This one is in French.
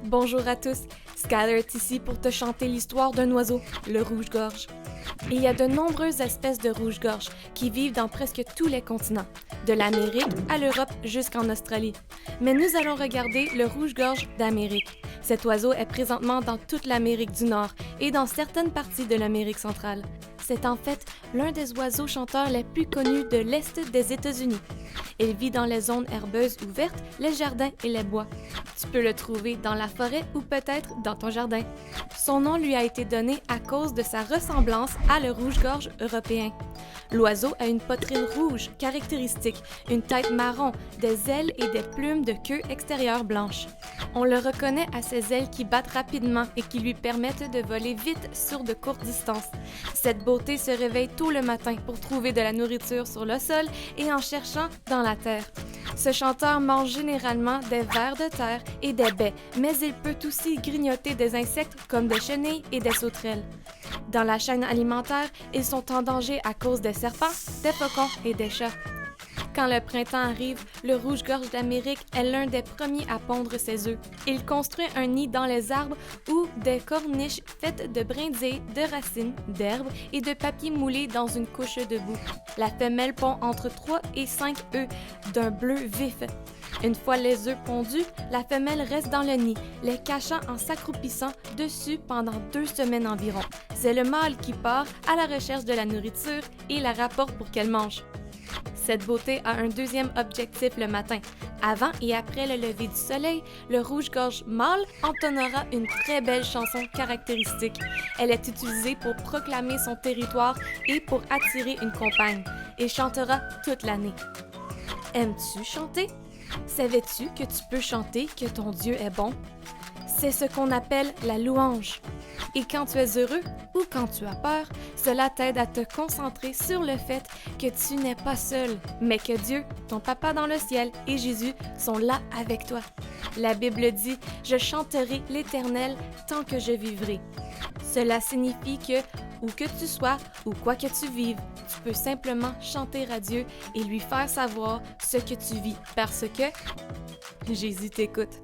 Bonjour à tous, Skyler est ici pour te chanter l'histoire d'un oiseau, le rouge-gorge. Il y a de nombreuses espèces de rouge-gorge qui vivent dans presque tous les continents, de l'Amérique à l'Europe jusqu'en Australie. Mais nous allons regarder le rouge-gorge d'Amérique. Cet oiseau est présentement dans toute l'Amérique du Nord et dans certaines parties de l'Amérique centrale. C'est en fait l'un des oiseaux chanteurs les plus connus de l'Est des États-Unis. Il vit dans les zones herbeuses ouvertes, les jardins et les bois. Tu peux le trouver dans la forêt ou peut-être dans ton jardin. Son nom lui a été donné à cause de sa ressemblance à le rouge-gorge européen. L'oiseau a une poitrine rouge caractéristique, une tête marron, des ailes et des plumes de queue extérieure blanche. On le reconnaît à ses ailes qui battent rapidement et qui lui permettent de voler vite sur de courtes distances. Cette beauté se réveille tôt le matin pour trouver de la nourriture sur le sol et en cherchant dans la terre. Ce chanteur mange généralement des vers de terre et des baies, mais il peut aussi grignoter des insectes comme des chenilles et des sauterelles. Dans la chaîne alimentaire, ils sont en danger à cause des serpents, des faucons et des chats. Quand le printemps arrive, le rouge-gorge d'Amérique est l'un des premiers à pondre ses œufs. Il construit un nid dans les arbres ou des corniches faites de brindilles, de racines, d'herbes et de papier moulé dans une couche de boue. La femelle pond entre 3 et 5 œufs d'un bleu vif. Une fois les œufs pondus, la femelle reste dans le nid, les cachant en s'accroupissant dessus pendant 2 semaines environ. C'est le mâle qui part à la recherche de la nourriture et la rapporte pour qu'elle mange. Cette beauté a un deuxième objectif le matin. Avant et après le lever du soleil, le rouge-gorge mâle entonnera une très belle chanson caractéristique. Elle est utilisée pour proclamer son territoire et pour attirer une compagne. Il chantera toute l'année. Aimes-tu chanter? Savais-tu que tu peux chanter que ton Dieu est bon? C'est ce qu'on appelle la louange. Et quand tu es heureux ou quand tu as peur, cela t'aide à te concentrer sur le fait que tu n'es pas seul, mais que Dieu, ton Papa dans le ciel et Jésus sont là avec toi. La Bible dit « Je chanterai l'Éternel tant que je vivrai ». Cela signifie que, où que tu sois ou quoi que tu vives, tu peux simplement chanter à Dieu et lui faire savoir ce que tu vis parce que Jésus t'écoute.